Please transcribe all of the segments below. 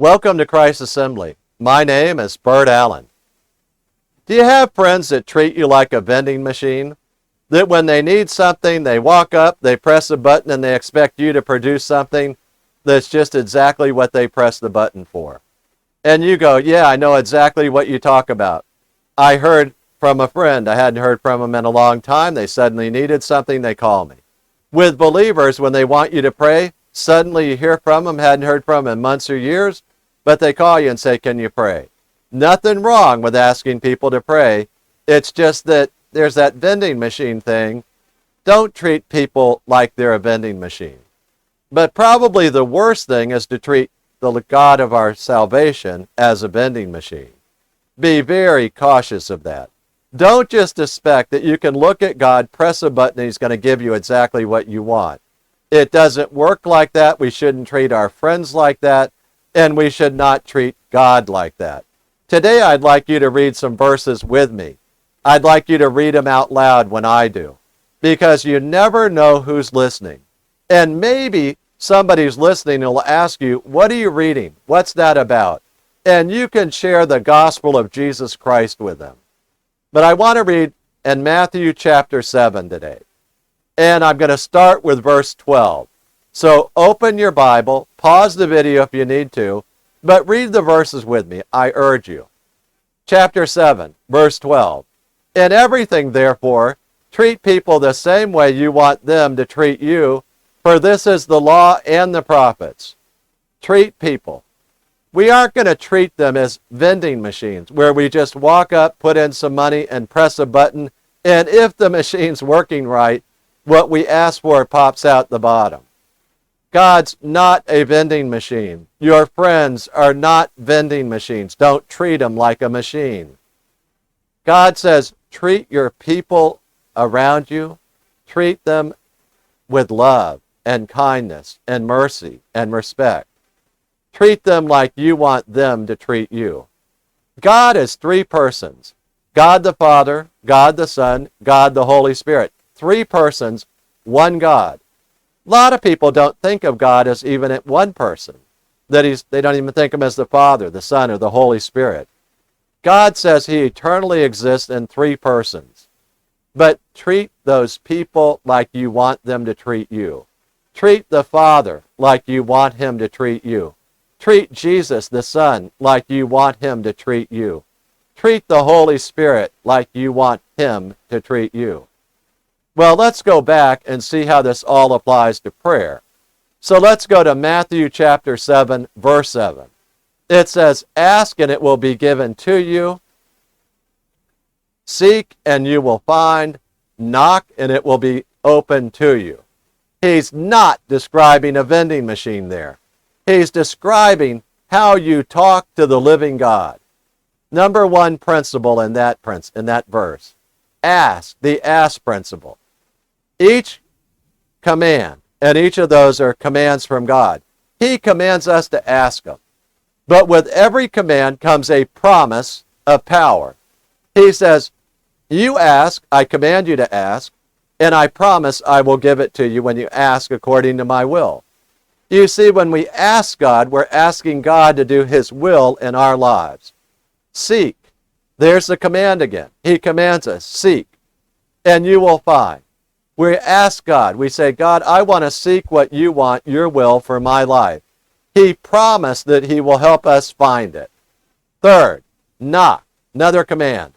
Welcome to Christ Assembly. My name is Bert Allen. Do you have friends that treat you like a vending machine? That when they need something, they walk up, they press a button, and they expect you to produce something that's just exactly what they press the button for. And you go, yeah, I know exactly what you talk about. I heard from a friend. I hadn't heard from them in a long time. They suddenly needed something, they call me. With believers, when they want you to pray, suddenly you hear from them, hadn't heard from them in months or years, but they call you and say, can you pray? Nothing wrong with asking people to pray. It's just that there's that vending machine thing. Don't treat people like they're a vending machine. But probably the worst thing is to treat the God of our salvation as a vending machine. Be very cautious of that. Don't just expect that you can look at God, press a button, and He's going to give you exactly what you want. It doesn't work like that. We shouldn't treat our friends like that. And we should not treat God like that. Today I'd like you to read some verses with me. I'd like you to read them out loud when I do, because you never know who's listening. And maybe somebody's listening and will ask you, what are you reading? What's that about? And you can share the gospel of Jesus Christ with them. But I want to read in Matthew chapter 7 today. And I'm going to start with verse 12. So open your Bible, pause the video if you need to, but read the verses with me, I urge you. Chapter 7, verse 12. In everything, therefore, treat people the same way you want them to treat you, for this is the law and the prophets. Treat people. We aren't going to treat them as vending machines, where we just walk up, put in some money, and press a button, and if the machine's working right, what we ask for pops out the bottom. God's not a vending machine. Your friends are not vending machines. Don't treat them like a machine. God says, treat your people around you, treat them with love and kindness and mercy and respect. Treat them like you want them to treat you. God is three persons. God the Father, God the Son, God the Holy Spirit. Three persons, one God. A lot of people don't think of God as even one person. They don't even think of Him as the Father, the Son, or the Holy Spirit. God says He eternally exists in three persons. But treat those people like you want them to treat you. Treat the Father like you want Him to treat you. Treat Jesus, the Son, like you want Him to treat you. Treat the Holy Spirit like you want Him to treat you. Well, let's go back and see how this all applies to prayer. So let's go to Matthew chapter 7, verse 7. It says, ask and it will be given to you. Seek and you will find. Knock and it will be open to you. He's not describing a vending machine there. He's describing how you talk to the living God. Number one principle in that verse. Ask, the ask principle. Each command, and each of those are commands from God. He commands us to ask Him. But with every command comes a promise of power. He says, you ask, I command you to ask, and I promise I will give it to you when you ask according to my will. You see, when we ask God, we're asking God to do His will in our lives. Seek. There's the command again. He commands us, seek, and you will find. We ask God, we say, God, I want to seek what you want, your will for my life. He promised that He will help us find it. Third, knock, another command.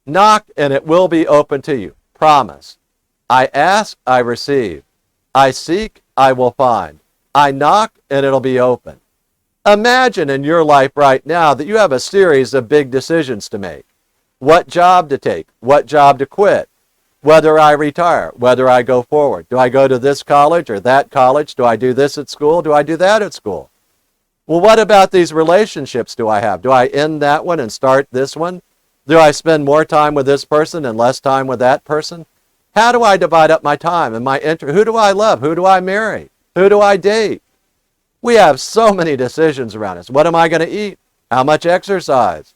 Knock and it will be open to you. Promise. I ask, I receive. I seek, I will find. I knock and it'll be open. Imagine in your life right now that you have a series of big decisions to make. What job to take, what job to quit. Whether I retire, whether I go forward. Do I go to this college or that college? Do I do this at school? Do I do that at school? Well, what about these relationships do I have? Do I end that one and start this one? Do I spend more time with this person and less time with that person? How do I divide up my time and my interest? Who do I love? Who do I marry? Who do I date? We have so many decisions around us. What am I going to eat? How much exercise?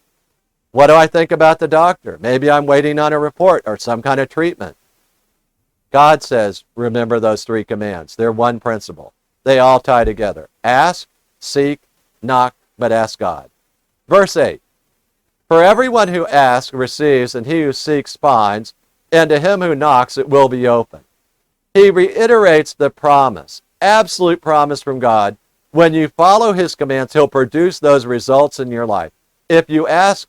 What do I think about the doctor? Maybe I'm waiting on a report or some kind of treatment. God says, remember those three commands. They're one principle. They all tie together. Ask, seek, knock, but ask God. Verse 8, for everyone who asks receives, and he who seeks finds, and to him who knocks it will be open. He reiterates the promise, absolute promise from God. When you follow his commands, he'll produce those results in your life. If you ask,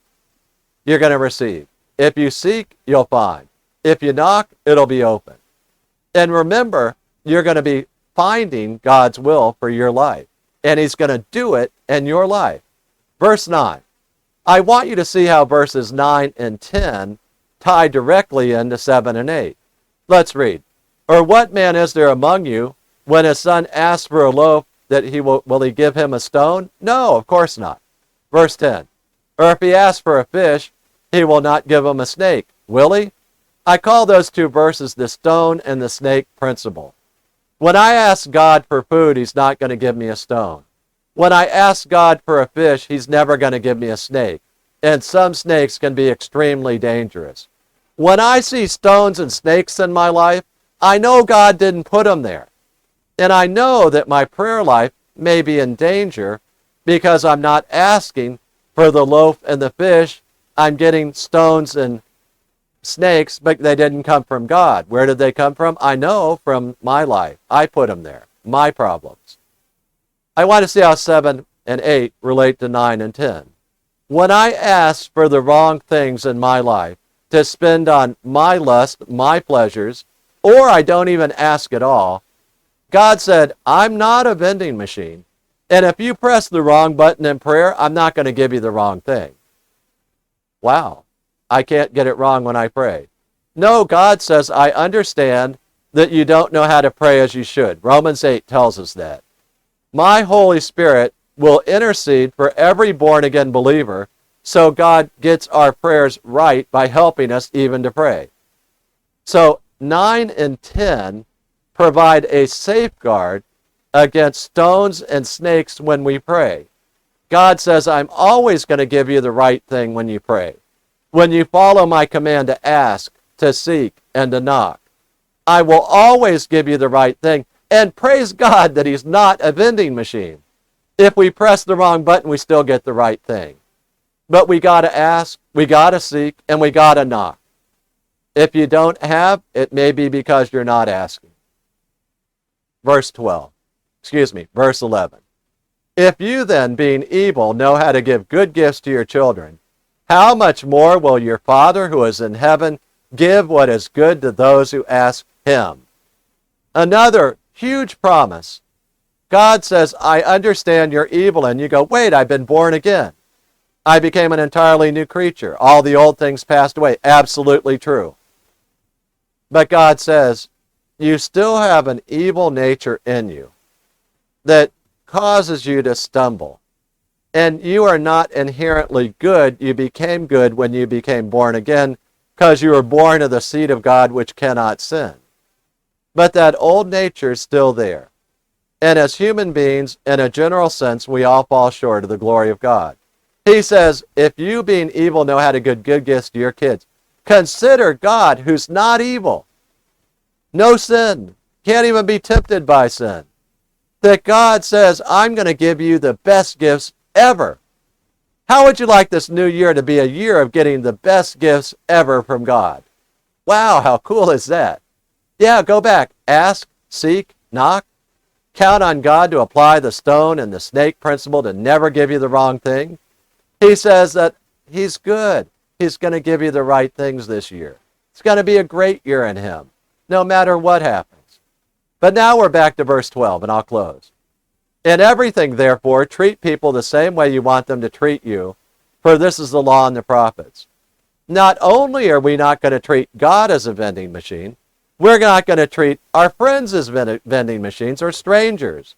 you're going to receive. If you seek, you'll find. If you knock, it'll be open. And remember, you're going to be finding God's will for your life. And he's going to do it in your life. Verse 9. I want you to see how verses 9 and 10 tie directly into 7 and 8. Let's read. Or what man is there among you, when his son asks for a loaf, that will he give him a stone? No, of course not. Verse 10. Or if he asks for a fish, he will not give him a snake, will he? I call those two verses the stone and the snake principle. When I ask God for food, he's not going to give me a stone. When I ask God for a fish, he's never going to give me a snake. And some snakes can be extremely dangerous. When I see stones and snakes in my life, I know God didn't put them there. And I know that my prayer life may be in danger because I'm not asking for the loaf and the fish. I'm getting stones and snakes, but they didn't come from God. Where did they come from? I know from my life. I put them there. My problems. I want to see how 7 and 8 relate to 9 and 10. When I ask for the wrong things in my life to spend on my lust, my pleasures, or I don't even ask at all, God said, I'm not a vending machine. And if you press the wrong button in prayer, I'm not going to give you the wrong thing. Wow, I can't get it wrong when I pray. No, God says, I understand that you don't know how to pray as you should. Romans 8 tells us that. My Holy Spirit will intercede for every born-again believer, so God gets our prayers right by helping us even to pray. So 9 and 10 provide a safeguard against stones and snakes when we pray. God says, I'm always going to give you the right thing when you pray. When you follow my command to ask, to seek, and to knock, I will always give you the right thing. And praise God that he's not a vending machine. If we press the wrong button, we still get the right thing. But we got to ask, we got to seek, and we got to knock. If you don't have, it may be because you're not asking. Verse 11. If you then, being evil, know how to give good gifts to your children, how much more will your Father who is in heaven give what is good to those who ask him? Another huge promise. God says, I understand you're evil, and you go, wait, I've been born again. I became an entirely new creature. All the old things passed away. Absolutely true. But God says, you still have an evil nature in you that causes you to stumble. And you are not inherently good. You became good when you became born again because you were born of the seed of God which cannot sin. But that old nature is still there. And as human beings, in a general sense, we all fall short of the glory of God. He says, if you being evil know how to give good gifts to your kids, consider God who's not evil. No sin. Can't even be tempted by sin. That God says, I'm going to give you the best gifts ever. How would you like this new year to be a year of getting the best gifts ever from God? Wow, how cool is that? Yeah, go back. Ask, seek, knock. Count on God to apply the stone and the snake principle to never give you the wrong thing. He says that he's good. He's going to give you the right things this year. It's going to be a great year in him, no matter what happens. But now we're back to verse 12, and I'll close. In everything, therefore, treat people the same way you want them to treat you, for this is the law and the prophets. Not only are we not going to treat God as a vending machine, we're not going to treat our friends as vending machines or strangers.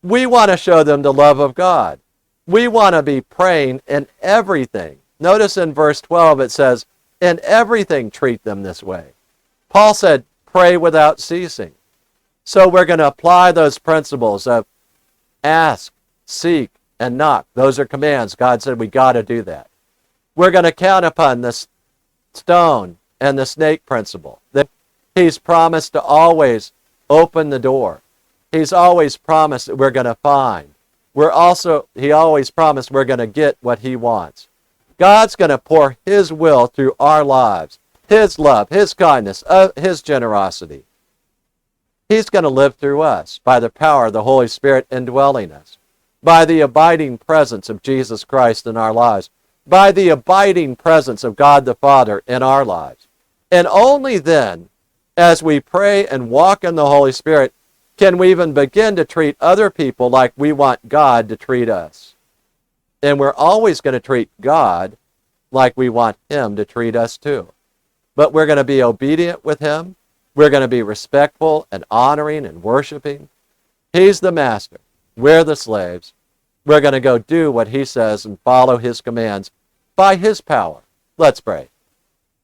We want to show them the love of God. We want to be praying in everything. Notice in verse 12 it says, in everything treat them this way. Paul said, pray without ceasing. So we're going to apply those principles of ask, seek, and knock. Those are commands. God said we got to do that. We're going to count upon the stone and the snake principle. That he's promised to always open the door. He's always promised that we're going to find. He always promised we're going to get what he wants. God's going to pour his will through our lives, his love, his kindness, his generosity. He's going to live through us by the power of the Holy Spirit indwelling us, by the abiding presence of Jesus Christ in our lives, by the abiding presence of God the Father in our lives. And only then, as we pray and walk in the Holy Spirit, can we even begin to treat other people like we want God to treat us. And we're always going to treat God like we want him to treat us too. But we're going to be obedient with him. We're going to be respectful and honoring and worshiping. He's the master. We're the slaves. We're going to go do what he says and follow his commands by his power. Let's pray.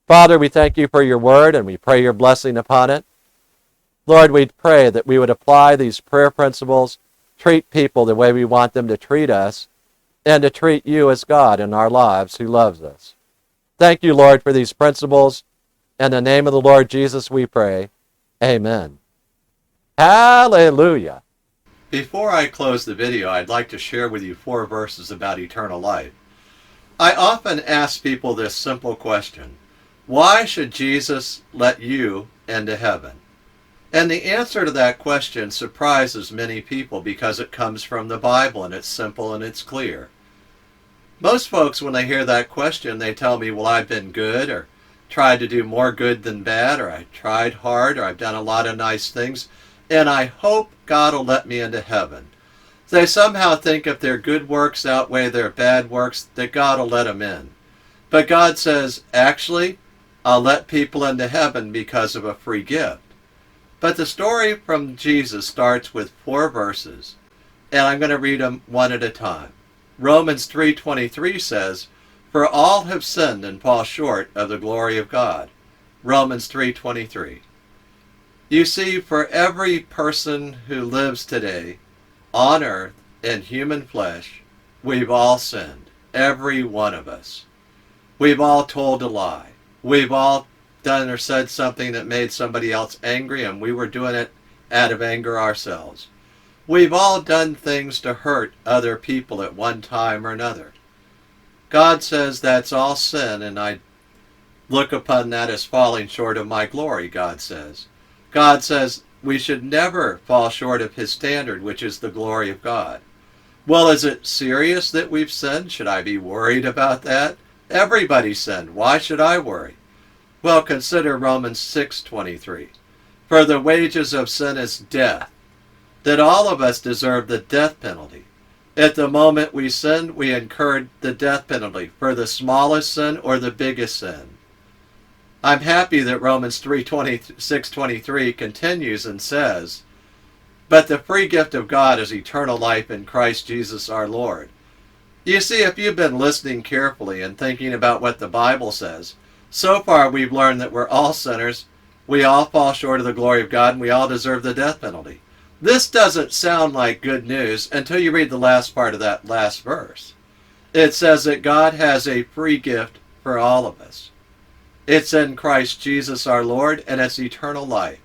Father, we thank you for your word, and we pray your blessing upon it. Lord, we pray that we would apply these prayer principles, treat people the way we want them to treat us, and to treat you as God in our lives who loves us. Thank you, Lord, for these principles. In the name of the Lord Jesus we pray. Amen. Hallelujah. Before I close the video, I'd like to share with you 4 verses about eternal life. I often ask people this simple question: why should Jesus let you into heaven? And the answer to that question surprises many people because it comes from the Bible and it's simple and it's clear. Most folks, when they hear that question, they tell me, well, I've been good, or tried to do more good than bad, or I tried hard, or I've done a lot of nice things, and I hope God will let me into heaven. They somehow think if their good works outweigh their bad works, that God will let them in. But God says, actually, I'll let people into heaven because of a free gift. But the story from Jesus starts with 4 verses, and I'm going to read them one at a time. Romans 3:23 says, "For all have sinned and fall short of the glory of God." Romans 3:23. You see, for every person who lives today on earth in human flesh, we've all sinned. Every one of us. We've all told a lie. We've all done or said something that made somebody else angry, and we were doing it out of anger ourselves. We've all done things to hurt other people at one time or another. God says that's all sin, and I look upon that as falling short of my glory, God says. God says we should never fall short of his standard, which is the glory of God. Well, is it serious that we've sinned? Should I be worried about that? Everybody sinned. Why should I worry? Well, consider Romans 6:23. For the wages of sin is death, that all of us deserve the death penalty. At the moment we sinned, we incurred the death penalty for the smallest sin or the biggest sin. I'm happy that Romans 6:23 continues and says, "But the free gift of God is eternal life in Christ Jesus our Lord." You see, if you've been listening carefully and thinking about what the Bible says, so far we've learned that we're all sinners, we all fall short of the glory of God, and we all deserve the death penalty. This doesn't sound like good news until you read the last part of that last verse. It says that God has a free gift for all of us. It's in Christ Jesus our Lord, and it's eternal life.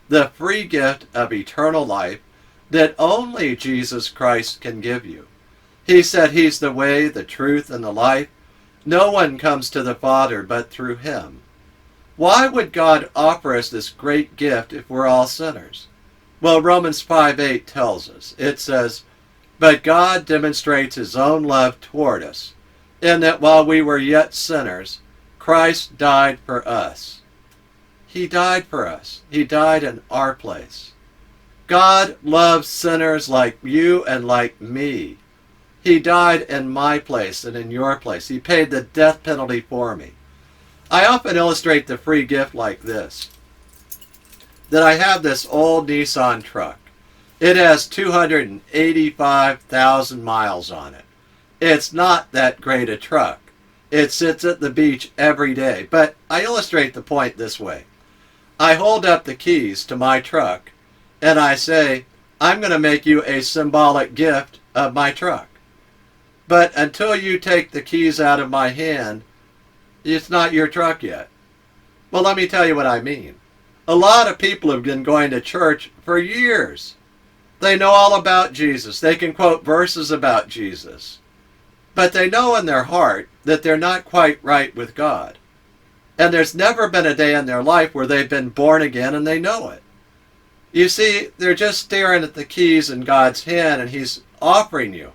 The free gift of eternal life that only Jesus Christ can give you. He said he's the way, the truth, and the life. No one comes to the Father but through him. Why would God offer us this great gift if we're all sinners? Well, Romans 5:8 tells us. It says, "But God demonstrates his own love toward us, in that while we were yet sinners, Christ died for us." He died for us. He died in our place. God loves sinners like you and like me. He died in my place and in your place. He paid the death penalty for me. I often illustrate the free gift like this. That I have this old Nissan truck. It has 285,000 miles on it. It's not that great a truck. It sits at the beach every day. But I illustrate the point this way. I hold up the keys to my truck and I say, I'm going to make you a symbolic gift of my truck. But until you take the keys out of my hand, it's not your truck yet. Well, let me tell you what I mean. A lot of people have been going to church for years. They know all about Jesus. They can quote verses about Jesus. But they know in their heart that they're not quite right with God. And there's never been a day in their life where they've been born again and they know it. You see, they're just staring at the keys in God's hand, and He's offering you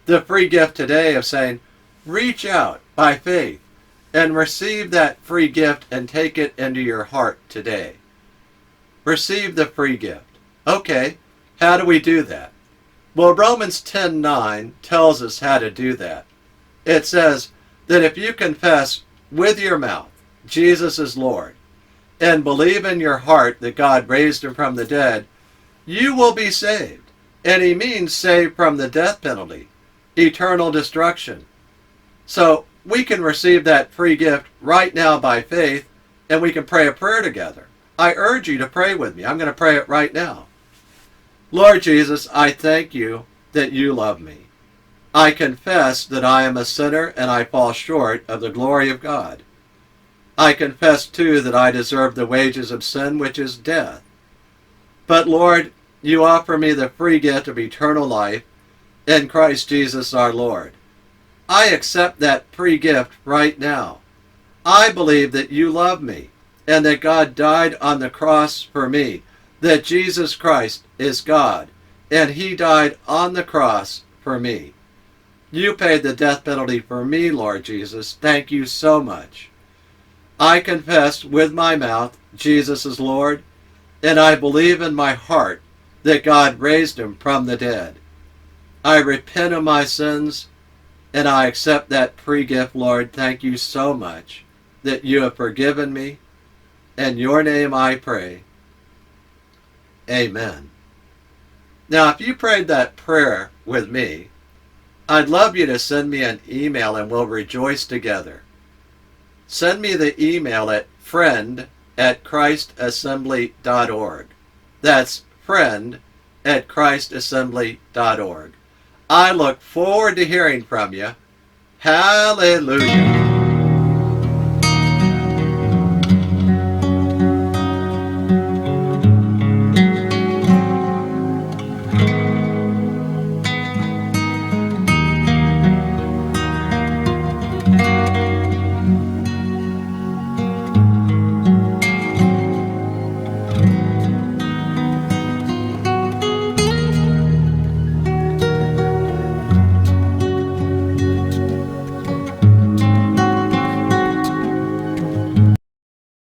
the free gift today of saying, reach out by faith and receive that free gift and take it into your heart today. Receive the free gift. Okay, how do we do that? Well, Romans 10:9 tells us how to do that. It says that if you confess with your mouth Jesus is Lord and believe in your heart that God raised Him from the dead, you will be saved. And He means saved from the death penalty, eternal destruction. So we can receive that free gift right now by faith, and we can pray a prayer together. I urge you to pray with me. I'm going to pray it right now. Lord Jesus, I thank you that you love me. I confess that I am a sinner and I fall short of the glory of God. I confess too that I deserve the wages of sin, which is death. But Lord, you offer me the free gift of eternal life in Christ Jesus our Lord. I accept that free gift right now. I believe that you love me and that God died on the cross for me, that Jesus Christ is God, and He died on the cross for me. You paid the death penalty for me, Lord Jesus. Thank you so much. I confess with my mouth Jesus is Lord, and I believe in my heart that God raised Him from the dead. I repent of my sins, and I accept that free gift, Lord. Thank you so much that you have forgiven me. In your name I pray. Amen. Now, if you prayed that prayer with me, I'd love you to send me an email and we'll rejoice together. Send me the email at friend@christassembly.org. That's friend@christassembly.org. I look forward to hearing from you. Hallelujah.